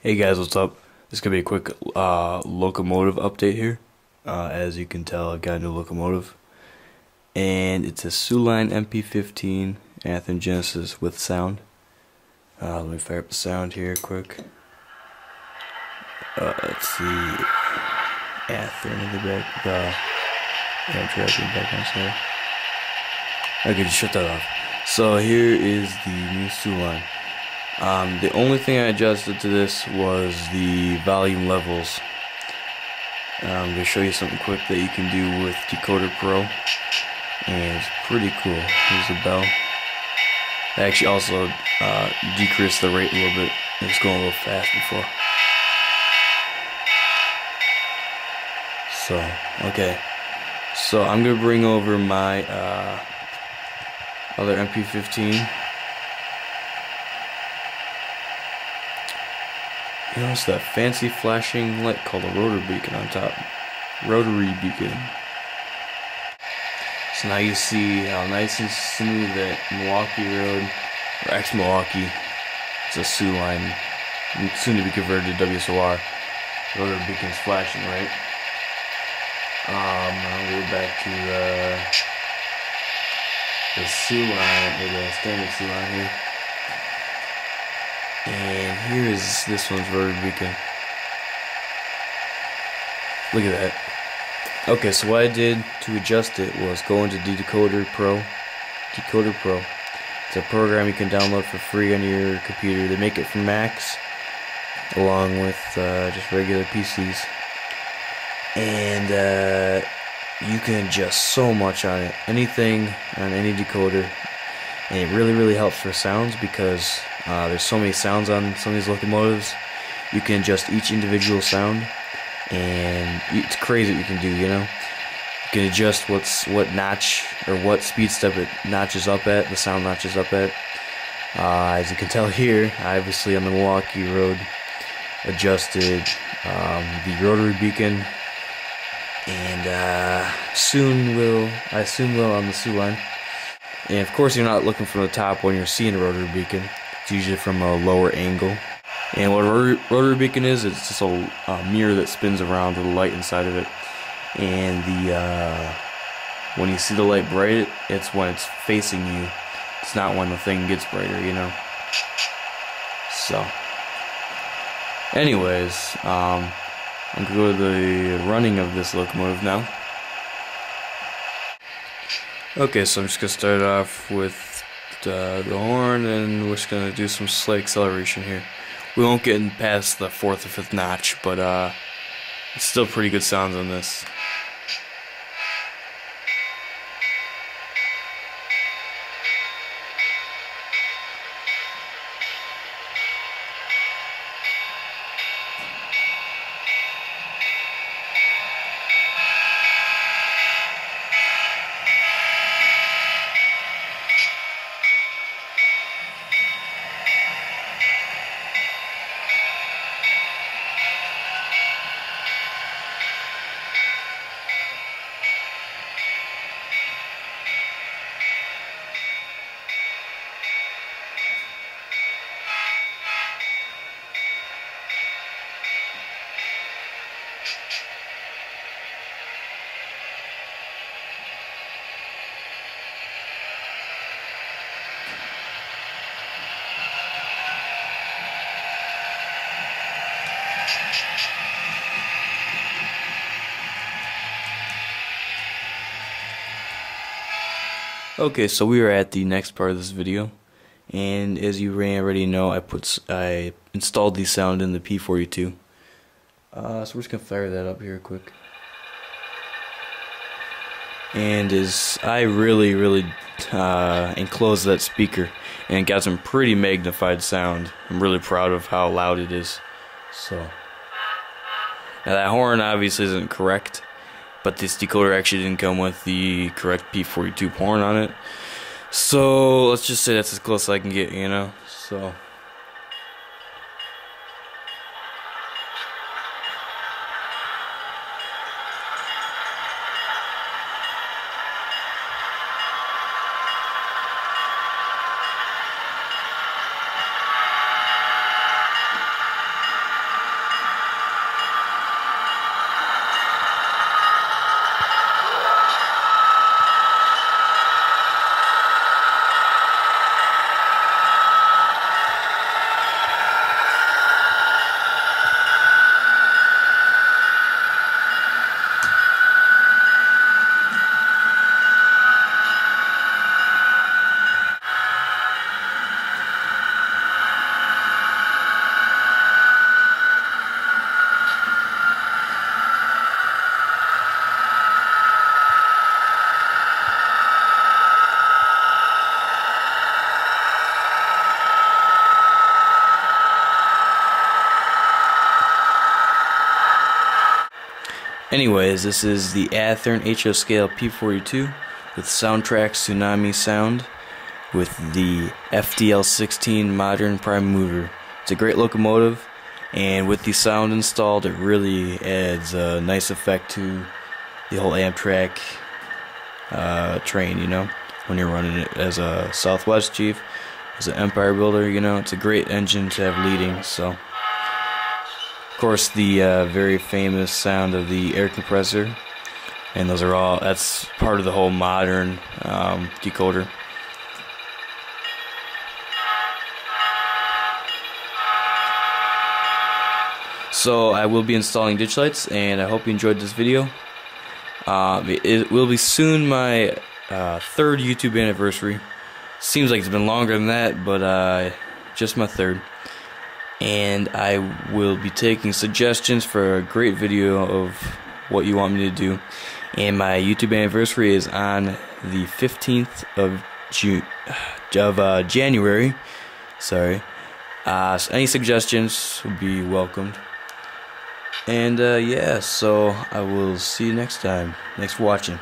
Hey guys, what's up? This is gonna be a quick locomotive update here. As you can tell, I've got a new locomotive, and it's a SOO MP15 Anthem Genesis with sound. Let me fire up the sound here quick. Let's see. Anthem in the back. Amtrak in the background, sorry. Okay, just shut that off. So here is the new SOO. The only thing I adjusted to this was the volume levels. I'm going to show you something quick that you can do with Decoder Pro, and it's pretty cool. Here's the bell. I actually also decreased the rate a little bit. It was going a little fast before. So, okay. So I'm going to bring over my other MP15. You notice that fancy flashing light called a rotor beacon on top. Rotary beacon. So now you see how nice and smooth that Milwaukee Road, or ex-Milwaukee, it's a SOO line, soon to be converted to WSOR. Rotor beacon's flashing, right? I'll go back to the SOO line, or the standard SOO line here. And here is this one's rotor beacon. Look at that. Okay, so what I did to adjust it was go into Decoder Pro. Decoder Pro. It's a program you can download for free on your computer. They make it for Macs, along with just regular PCs. And you can adjust so much on it. Anything on any decoder. And it really helps for sounds because there's so many sounds on some of these locomotives. You can adjust each individual sound, and it's crazy what you can do, you know. You can adjust what notch or what speed step it notches up at, the sound notches up at. As you can tell here, obviously on the Milwaukee Road, adjusted the rotary beacon, and I soon will on the SOO line. And of course, you're not looking from the top when you're seeing a rotary beacon. It's usually from a lower angle. And what a rotary beacon is, it's just a mirror that spins around with a light inside of it. And when you see the light bright, it's when it's facing you. It's not when the thing gets brighter, you know. So, anyways, I'm gonna go to the running of this locomotive now. Okay, so I'm just going to start off with the horn, and we're just going to do some slight acceleration here. We won't get past the 4th or 5th notch, but it's still pretty good sounds on this. Okay, so we are at the next part of this video, and as you already know, I installed the sound in the P42. So we're just gonna fire that up here quick. And as I really enclosed that speaker and got some pretty magnified sound. I'm really proud of how loud it is. So now that horn obviously isn't correct, but this decoder actually didn't come with the correct P42 horn on it. So let's just say that's as close as I can get, you know. So Anyways, this is the Athearn HO scale P42 with Soundtrack Tsunami sound with the FDL16 modern prime mover. It's a great locomotive, and with the sound installed, it really adds a nice effect to the whole Amtrak train, you know, when you're running it as a Southwest Chief, as an Empire Builder, you know. It's a great engine to have leading. So of course the very famous sound of the air compressor, and those are all, that's part of the whole modern decoder. So I will be installing ditch lights, and I hope you enjoyed this video. It will be soon my third YouTube anniversary. Seems like it's been longer than that, but just my third. And I will be taking suggestions for a great video of what you want me to do. And my YouTube anniversary is on the 15th of January. Sorry. So any suggestions would be welcomed. And yeah, so I will see you next time. Thanks for watching.